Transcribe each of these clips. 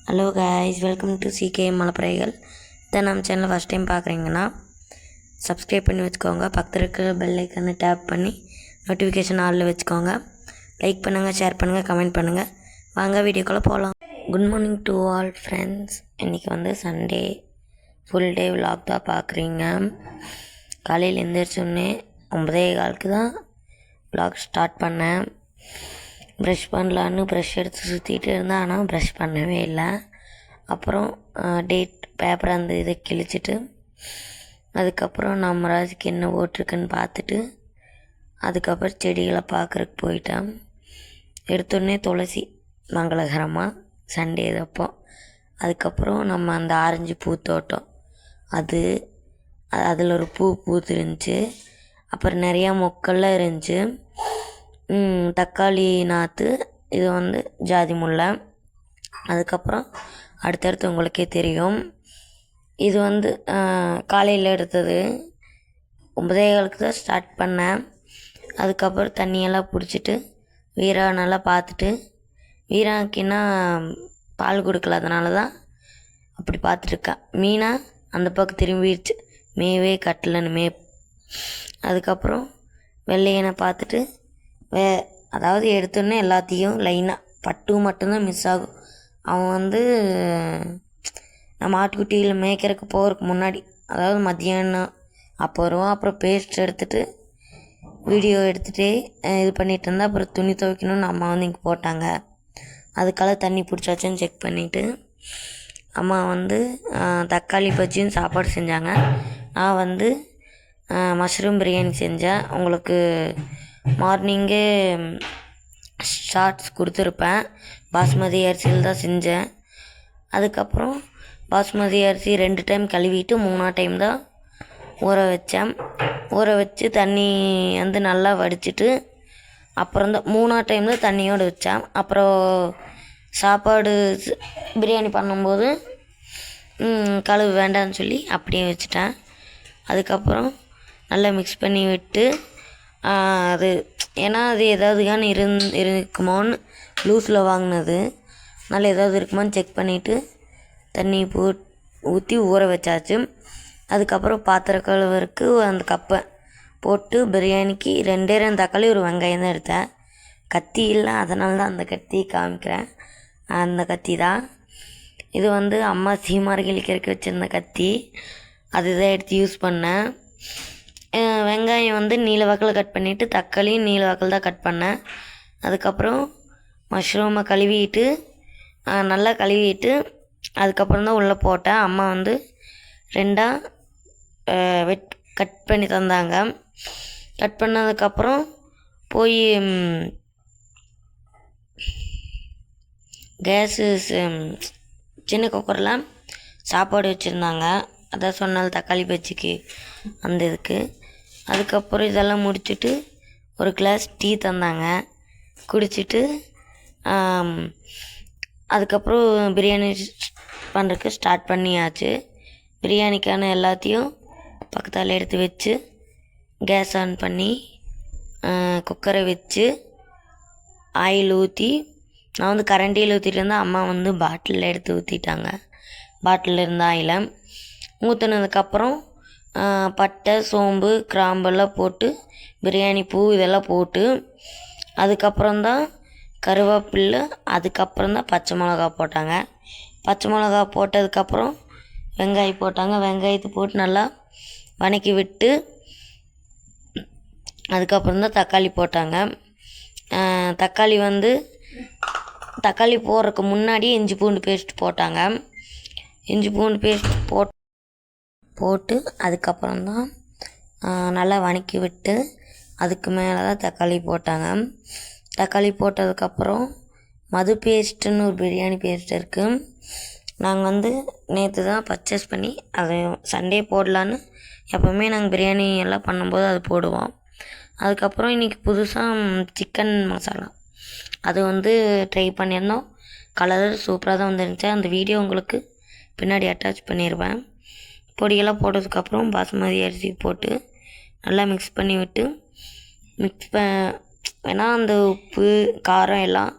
Hello guys, welcome to CK மலைப்பறைகள். இதை நம்ம சேனல் ஃபஸ்ட் டைம் பார்க்குறீங்கன்னா சப்ஸ்கிரைப் பண்ணி வச்சுக்கோங்க. பக்கத்தில் இருக்கிற பெல் ஐக்கனை டேப் பண்ணி நோட்டிஃபிகேஷன் ஆலில் வச்சுக்கோங்க. லைக் பண்ணுங்கள், ஷேர் பண்ணுங்கள், கமெண்ட் பண்ணுங்கள். வாங்க வீடியோக்குள்ளே போகலாம். Good morning to all friends. இன்றைக்கி சண்டே ஃபுல் டே விலாக் தான் பார்க்குறீங்க. காலையில் எழுந்திரிச்சோடனே 9:15 தான் விலாக் ஸ்டார்ட் பண்ணேன். ப்ரஷ் பண்ணலான்னு ப்ரஷ் எடுத்து சுற்றிட்டு இருந்தேன், ஆனால் ப்ரஷ் பண்ணவே இல்லை. அப்புறம் டேட் பேப்பர் அந்த இதை கிழிச்சிட்டு அதுக்கப்புறம் நம்ம ராஜுக்கு என்ன ஓட்டிருக்குன்னு பார்த்துட்டு அதுக்கப்புறம் செடிகளை பார்க்குறக்கு போயிட்டேன். எடுத்தோடனே துளசி மங்களகரமாக சண்டே அப்போ. அதுக்கப்புறம் நம்ம அந்த ஆரஞ்சு பூத்தோட்டம் அதில் ஒரு பூ பூத்துருந்துச்சு. அப்புறம் நிறையா மொக்கெல்லாம் இருந்துச்சு. தக்காளி நாற்று, இது ஜாதி முல்லை. அதுக்கப்புறம் அடுத்தடுத்து உங்களுக்கே தெரியும். இது காலையில் எடுத்தது. 9:15 தான் ஸ்டார்ட் பண்ணேன். அதுக்கப்புறம் தண்ணியெல்லாம் பிடிச்சிட்டு வீரா நல்லா பார்த்துட்டு, வீராக்கின்னா பால் கொடுக்கல, அதனால தான் அப்படி பார்த்துட்ருக்கேன். மீனா அந்த பக்கம் திரும்பிடுச்சு, மேவே கட்டலன்னு அதுக்கப்புறம் வெள்ளையனை பார்த்துட்டு அதாவது எடுத்தோடனே எல்லாத்தையும் லைனாக பட்டு மட்டும்தான் மிஸ் ஆகும். அவன் நம்ம ஆட்டுக்குட்டியில் மேய்க்கிறதுக்கு போகிறதுக்கு முன்னாடி, அதாவது மத்தியானம் அப்போ வருவான். அப்புறம் பேஸ்ட் எடுத்துகிட்டு வீடியோ எடுத்துகிட்டே இது பண்ணிகிட்டு இருந்தால் அப்புறம் துணி துவைக்கணும்னு அம்மா இங்கே போட்டாங்க. அதுக்காக தண்ணி பிடிச்சாச்சுன்னு செக் பண்ணிவிட்டு அம்மா தக்காளி பஜ்ஜியும் சாப்பாடு செஞ்சாங்க. நான் மஷ்ரூம் பிரியாணி செஞ்சேன். உங்களுக்கு மார்னிங்கே ஷார்ட்ஸ் கொடுத்துருப்பேன். பாஸ்மதி அரிசியில் தான் செஞ்சேன். அதுக்கப்புறம் பாஸ்மதி அரிசி 2 டைம் கழுவிட்டு 3ஆவது டைம் தான் ஊற வச்சேன். ஊற வச்சு தண்ணி நல்லா வடிச்சிட்டு அப்புறம் தான் 3ஆவது டைம் தான் தண்ணியோடு வச்சேன். அப்புறம் சாப்பாடு பிரியாணி பண்ணும்போது கழுவு வேண்டாம்னு சொல்லி அப்படியே வச்சுட்டேன். அதுக்கப்புறம் நல்லா மிக்ஸ் பண்ணி விட்டு அது ஏன்னா அது ஏதாவதுக்கான இருக்குமோன்னு லூஸில் வாங்கினது, அதனால் ஏதாவது இருக்குமான்னு செக் பண்ணிவிட்டு தண்ணி ஊற்றி ஊற வச்சாச்சு. அதுக்கப்புறம் பாத்திரம் கழுவுறதுக்கு அந்த கப்பை போட்டு பிரியாணிக்கு 2 தக்காளி ஒரு வெங்காயம் தான் எடுத்தேன். கத்தி இல்லை, அதனால தான் அந்த கத்தி காமிக்கிறேன். அந்த கத்தி தான் இது. அம்மா சீமார் கிழிக்கிறதுக்கு வச்சுருந்த கத்தி, அதுதான் எடுத்து யூஸ் பண்ணேன். வெங்காயம் நீல வாக்கில் கட் பண்ணிவிட்டு தக்காளியும் நீல வாக்கில் தான் கட் பண்ணேன். அதுக்கப்புறம் மஷ்ரூமை கழுவிட்டு நல்லா கழுவிட்டு அதுக்கப்புறம் தான் உள்ளே போட்டேன். அம்மா 2ஆக கட் பண்ணி தந்தாங்க. கட் பண்ணதுக்கப்புறம் போய் கேஸு சின்ன குக்கரில் சாப்பாடு வச்சுருந்தாங்க. அதான் சொன்னால் தக்காளி பஜ்ஜிக்கு அந்த இதுக்கு. அதுக்கப்புறம் இதெல்லாம் முடிச்சுட்டு ஒரு கிளாஸ் டீ தந்தாங்க, குடிச்சிட்டு அதுக்கப்புறம் பிரியாணி பண்ணுறதுக்கு ஸ்டார்ட் பண்ணியாச்சு. பிரியாணிக்கான எல்லாத்தையும் பக்கத்தால் எடுத்து வச்சு கேஸ் ஆன் பண்ணி குக்கரை வச்சு ஆயில் ஊற்றி, நான் கரண்டியில் ஊற்றிட்டு இருந்தேன். அம்மா பாட்டிலில் எடுத்து ஊற்றிட்டாங்க. பாட்டிலில் இருந்த ஆயிலை ஊற்றினதுக்கப்புறம் பட்டை, சோம்பு, கிராம்பெல்லாம் போட்டு பிரியாணி பூ இதெல்லாம் போட்டு அதுக்கப்புறம்தான் கருவேப்பில்லை, அதுக்கப்புறம்தான் பச்சை மிளகா போட்டாங்க. பச்சை மிளகா போட்டதுக்கப்புறம் வெங்காயம் போட்டாங்க. வெங்காயத்தை போட்டு நல்லா வதக்கி விட்டு அதுக்கப்புறம்தான் தக்காளி போட்டாங்க. தக்காளி தக்காளி போடுறதுக்கு முன்னாடி இஞ்சி பூண்டு பேஸ்ட் போட்டாங்க. இஞ்சி பூண்டு பேஸ்ட் போட்டு அதுக்கப்புறம்தான் நல்லா வதக்கி விட்டு அதுக்கு மேலே தான் தக்காளி போட்டாங்க. தக்காளி போட்டதுக்கப்புறம் மது பேஸ்ட்டுன்னு ஒரு பிரியாணி பேஸ்ட் இருக்குது. நாங்கள் நேற்று தான் பர்ச்சேஸ் பண்ணி அதை சண்டே போடலான்னு எப்போவுமே நாங்கள் பிரியாணி எல்லாம் பண்ணும்போது அது போடுவோம். அதுக்கப்புறம் இன்றைக்கி புதுசாக சிக்கன் மசாலா அது ட்ரை பண்ணியிருந்தோம். கலர் சூப்பராக தான் வந்துருந்துச்சு. அந்த வீடியோ உங்களுக்கு பின்னாடி அட்டாச் பண்ணிடுவேன். பொடியெல்லாம் போட்டதுக்கப்புறம் பாஸ்மதி அரிசி போட்டு நல்லா மிக்ஸ் பண்ணி விட்டு வேணால் அந்த உப்பு காரம் எல்லாம்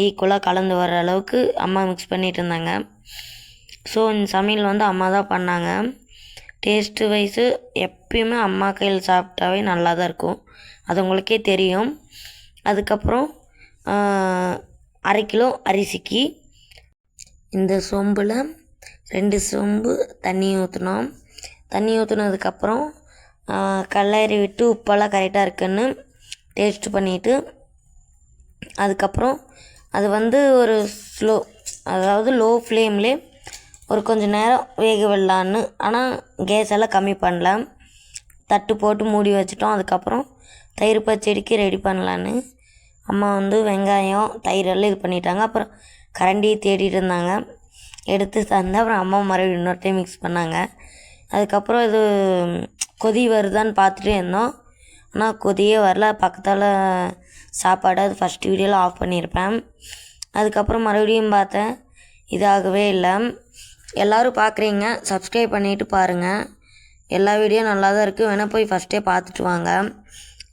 ஈக்குவலாக கலந்து வர அளவுக்கு அம்மா மிக்ஸ் பண்ணிகிட்டு இருந்தாங்க. ஸோ இந்த சமையல் வந்து அம்மா தான் பண்ணாங்க. டேஸ்ட்டு வைஸு எப்பயுமே அம்மா கையில் சாப்பிட்டாவே நல்லா தான் இருக்கும், அது உங்களுக்கே தெரியும். அதுக்கப்புறம் 1/2 கிலோ அரிசிக்கு இந்த சொம்பில் 2 சொம்பு தண்ணி ஊற்றினோம். தண்ணி ஊற்றுனதுக்கப்புறம் கல்லரி விட்டு உப்பெல்லாம் கரெக்டாக இருக்குன்னு டேஸ்ட்டு பண்ணிவிட்டு, அதுக்கப்புறம் அது வந்து ஒரு அதாவது லோ ஃப்ளேம்லே ஒரு கொஞ்சம் நேரம் வேக விடலான்னு. ஆனால் கேஸ் எல்லாம் கம்மி பண்ணல, தட்டு போட்டு மூடி வச்சிட்டோம். அதுக்கப்புறம் தயிர் பச்சடிக்கு ரெடி பண்ணலான்னு அம்மா வந்து வெங்காயம் தயிர் எல்லாம் இது பண்ணிட்டாங்க. அப்புறம் கரண்டியை தேடிட்டு இருந்தாங்க, எடுத்து தந்து அப்புறம் அம்மா மறுபடியும் இன்னொரு டைம் மிக்ஸ் பண்ணாங்க. அதுக்கப்புறம் இது கொதி வருதான்னு பார்த்துட்டே இருந்தோம், ஆனால் கொதியே வரல. பக்கத்தால் சாப்பாடு அது ஃபஸ்ட்டு வீடியோவில் ஆஃப் பண்ணியிருப்பேன். அதுக்கப்புறம் மறுபடியும் பார்த்தேன், இதாகவே இல்லை. எல்லோரும் பார்க்குறீங்க, சப்ஸ்கிரைப் பண்ணிவிட்டு பாருங்கள், எல்லா வீடியோ நல்லா தான் இருக்குது, வேணால் போய் ஃபஸ்ட்டே பார்த்துட்டு வாங்க.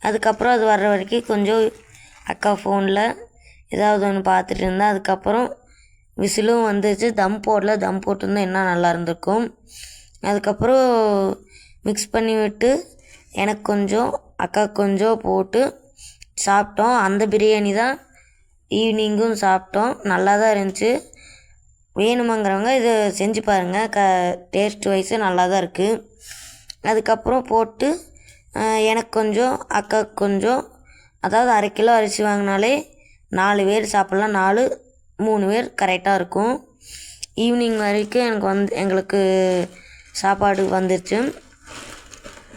அதுக்கப்புறம் அது வர்ற வரைக்கும் கொஞ்சம் அக்கா ஃபோனில் ஏதாவது ஒன்று பார்த்துட்டு இருந்தேன். அதுக்கப்புறம் விசிலும் வந்துச்சு, தம் போடல, தம் போட்டிருந்தா என்ன நல்லா இருந்திருக்கும். அதுக்கப்புறம் மிக்ஸ் பண்ணி விட்டு எனக்கு கொஞ்சம் அக்காவுக்கு கொஞ்சம் போட்டு சாப்பிட்டோம். அந்த பிரியாணி தான் ஈவினிங்கும் சாப்பிட்டோம், நல்லா தான் இருந்துச்சு. வேணுமாங்கிறவங்க இதை செஞ்சு பாருங்கள், டேஸ்ட் வைஸு நல்லா தான் இருக்குது. அதுக்கப்புறம் போட்டு எனக்கு கொஞ்சம் அக்காவுக்கு கொஞ்சம், அதாவது 1/2 கிலோ அரிசி வாங்கினாலே 4 பேர் சாப்பிட்லாம், 3 பேர் கரெக்டாக இருக்கும். ஈவினிங் வரைக்கும் எங்களுக்கு சாப்பாடு வந்துருச்சு.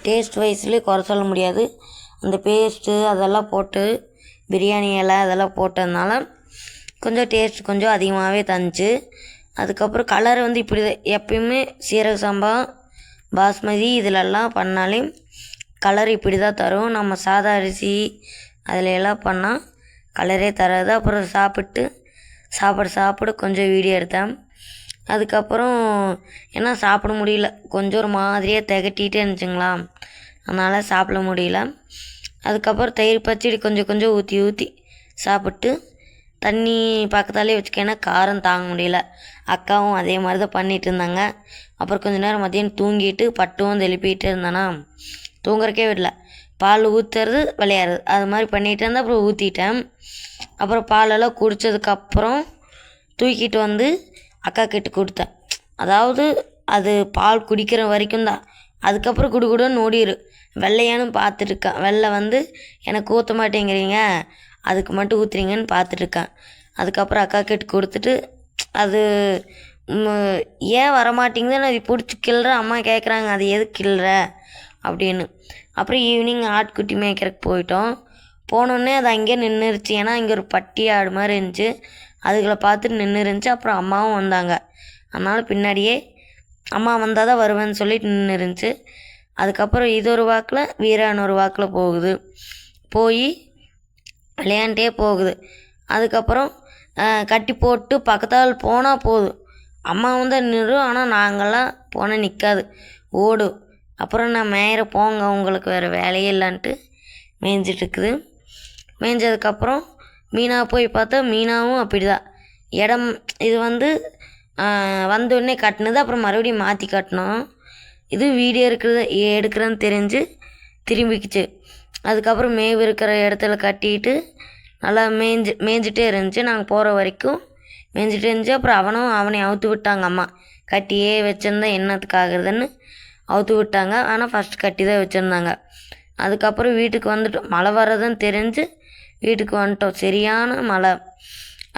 டேஸ்ட் வைஸ்லேயே குறை சொல்ல முடியாது, அந்த பேஸ்ட்டு அதெல்லாம் போட்டு பிரியாணி இலை அதெல்லாம் போட்டதுனால கொஞ்சம் டேஸ்ட் கொஞ்சம் அதிகமாகவே தந்துச்சு. அதுக்கப்புறம் கலர் வந்து இப்படி எப்பயுமே சீரக சம்பா பாஸ்மதி இதிலெல்லாம் பண்ணாலே கலர் இப்படி தான் தரும். நம்ம சாதா அரிசி அதில் எல்லாம் பண்ணால் கலரே தராது. அப்புறம் சாப்பிட கொஞ்சம் வீடியோ எடுத்தேன். அதுக்கப்புறம் ஏன்னா சாப்பிட முடியல, கொஞ்சம் ஒரு மாதிரியாக திகட்டிகிட்டே இருந்துச்சுங்களா, அதனால் சாப்பிட முடியல. அதுக்கப்புறம் தயிர் பச்சடி கொஞ்சம் ஊற்றி சாப்பிட்டு தண்ணி பக்கத்தாலே வச்சுக்கேன்னா காரம் தாங்க முடியல. அக்காவும் அதே மாதிரி தான் பண்ணிகிட்டு இருந்தாங்க. அப்புறம் கொஞ்சம் நேரம் மதியம் தூங்கிட்டு பட்டும் எழுப்பிகிட்டு இருந்தானா, தூங்குறக்கே விடல, பால் ஊற்றுறது விளையாடுறது அது மாதிரி பண்ணிகிட்டு இருந்தால் அப்புறம் ஊற்றிட்டேன். அப்புறம் பாலெல்லாம் குடித்ததுக்கப்புறம் தூக்கிட்டு வந்து அக்கா கிட்ட கொடுத்தேன். அதாவது அது பால் குடிக்கிற வரைக்கும் தான், அதுக்கப்புறம் குடுன்னு ஓடிடு, வெள்ளையானு பார்த்துட்ருக்கேன். வெள்ளை வந்து எனக்கு ஊற்ற மாட்டேங்கிறீங்க, அதுக்கு மட்டும் ஊற்றுறீங்கன்னு பார்த்துட்ருக்கேன். அதுக்கப்புறம் அக்கா கிட்ட கொடுத்துட்டு, அது ஏன் வரமாட்டேங்குதுன்னு அது பிடிச்சி கிள்ற அம்மா கேட்குறாங்க, அது எதுக்கு கிள்ற அப்படின்னு. அப்புறம் ஈவினிங் ஆட்டுக்குட்டி மேய்க்கிறதுக்கு போயிட்டோம். போனோடனே அது அங்கேயே நின்றுருச்சு, ஏன்னா இங்கே ஒரு பட்டி ஆடு மாதிரி இருந்துச்சு, அதுகளை பார்த்துட்டு நின்று இருந்துச்சு. அப்புறம் அம்மாவும் வந்தாங்க, அதனால் பின்னாடியே அம்மா வந்தால் தான் வருவேன்னு சொல்லிட்டு நின்று இருந்துச்சு. அதுக்கப்புறம் இது ஒரு வாக்கில் வீரான் ஒரு வாக்கில் போகுது, போய் விளையாண்டே போகுது. அதுக்கப்புறம் கட்டி போட்டு பக்கத்தால் போனால் போதும், அம்மா வந்து நின்றும், ஆனால் நாங்கள்லாம் போனால் நிற்காது, ஓடும். அப்புறம் நான் மேயிற போங்க, உங்களுக்கு வேறு வேலையே இல்லைன்ட்டு மேய்ஞ்சிட்ருக்குது. மேய்ஞ்சதுக்கப்புறம் மீனா போய் பார்த்தா மீனாவும் அப்படி தான் இடம் இது வந்து வந்தோடனே கட்டினது, அப்புறம் மறுபடியும் மாற்றி கட்டினோம். இது வீடியோ எடுக்கிறேன்னு தெரிஞ்சு திரும்பிக்குச்சு. அதுக்கப்புறம் மேவு இருக்கிற இடத்துல கட்டிட்டு நல்லா மேய்ஞ்சிட்டே இருந்துச்சு. நாங்கள் போகிற வரைக்கும் மேய்ஞ்சிட்டே இருந்துச்சு. அப்புறம் அவனை அவுத்து விட்டாங்க அம்மா, கட்டியே வச்சுருந்தா என்னத்துக்காகிறதுன்னு அவுத்து விட்டாங்க. ஆனால் ஃபஸ்ட் கட்டி தான் வச்சுருந்தாங்க. அதுக்கப்புறம் வீட்டுக்கு வந்துட்டோம், மழை வர்றதுன்னு தெரிஞ்சு வீட்டுக்கு வந்துட்டோம், சரியான மழை.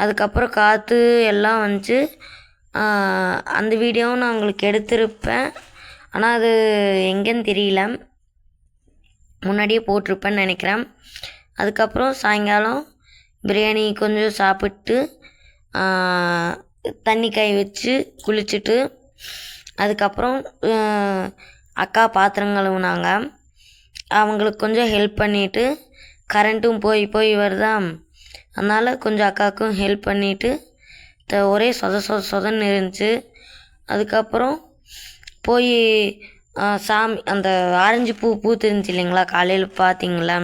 அதுக்கப்புறம் காற்று எல்லாம் வந்துச்சு. அந்த வீடியோவும் நான் உங்களுக்கு எடுத்திருப்பேன், ஆனால் அது எங்கேன்னு தெரியல, முன்னாடியே போட்டிருப்பேன்னு நினைக்கிறேன். அதுக்கப்புறம் சாயங்காலம் பிரியாணி கொஞ்சம் சாப்பிட்டு தண்ணி காய வச்சு குளிச்சுட்டு, அதுக்கப்புறம் அக்கா பாத்திரம் கழுவுனாங்க, அவங்களுக்கு கொஞ்சம் ஹெல்ப் பண்ணிவிட்டு, கரண்ட்டும் போய் வருதா, அதனால் கொஞ்சம் அக்காவுக்கும் ஹெல்ப் பண்ணிவிட்டு ஒரே சொதன்னு இருந்துச்சு. அதுக்கப்புறம் போய் சாமி அந்த ஆரஞ்சு பூ பூத்துருந்துச்சு இல்லைங்களா, காலையில் பார்த்தீங்களா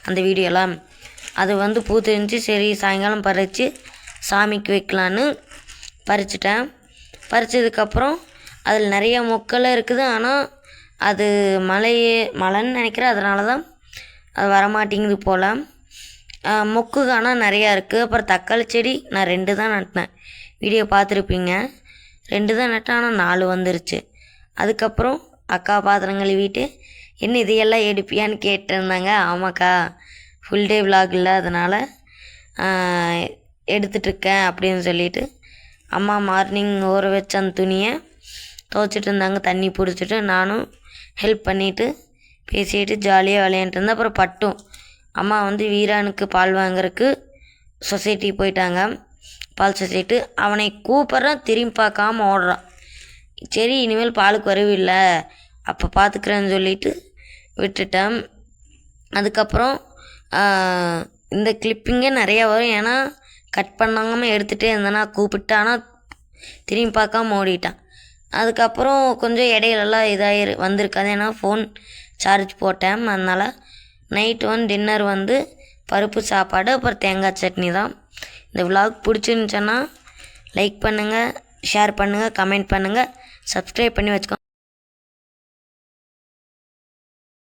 அந்த வீடியோலாம், அது வந்து பூத்து இருந்துச்சு. சரி சாயங்காலம் பறித்து சாமிக்கு வைக்கலான்னு பறிச்சிட்டேன். பறித்ததுக்கப்புறம் அதில் நிறைய மொக்கெல்லாம் இருக்குது. ஆனால் அது மழைன்னு நினைக்கிறேன், அதனால தான் அது வரமாட்டேங்குது போல். மொக்கு ஆனால் நிறையா இருக்குது. அப்புறம் தக்காளி செடி நான் 2 தான் நட்டினேன், வீடியோ பார்த்துருப்பீங்க. 2 தான் நட்டேன், ஆனால் 4 வந்துருச்சு. அதுக்கப்புறம் அக்கா பாத்திரம் கழுவிட்டு என்ன இதையெல்லாம் எடுப்பியான்னு கேட்டிருந்தாங்க. ஆமாக்கா, ஃபுல் டே விலாக் இல்லை, அதனால் எடுத்துகிட்ருக்கேன் அப்படின்னு சொல்லிவிட்டு அம்மா மார்னிங் ஊற வச்ச அந்த துணியை துவைச்சிட்டு இருந்தாங்க. தண்ணி பிடிச்சிட்டு நானும் ஹெல்ப் பண்ணிவிட்டு பேசிட்டு ஜாலியாக விளையாண்டுட்டு இருந்தேன். அப்புறம் பட்டும் அம்மா வந்து வீரானுக்கு பால் வாங்குறதுக்கு சொசைட்டி போயிட்டாங்க, பால் சொசைட்டி. அவனை கூப்பிட்றான், திரும்பி பார்க்காம ஓடுறான். சரி இனிமேல் பாலுக்கு வரவில்லை, அப்போ பார்த்துக்கிறேன்னு சொல்லிவிட்டு விட்டுட்டேன். அதுக்கப்புறம் இந்த கிளிப்பிங்கே நிறையா வரும், ஏன்னா கட் பண்ணாமல் எடுத்துகிட்டே இருந்தேன்னா கூப்பிட்டானா திரும்பி பார்க்காம ஓடிட்டான். அதுக்கப்புறம் கொஞ்சம் இடையிலலாம் வந்திருக்காது, ஏன்னா ஃபோன் சார்ஜ் போட்டேன். அதனால் நைட்டு வந்து டின்னர் வந்து பருப்பு சாப்பாடு அப்புறம் தேங்காய் சட்னி தான். இந்த விலாக் பிடிச்சிருந்துச்சுன்னா லைக் பண்ணுங்கள், ஷேர் பண்ணுங்கள், கமெண்ட் பண்ணுங்கள், சப்ஸ்கிரைப் பண்ணி வச்சுக்கோங்க.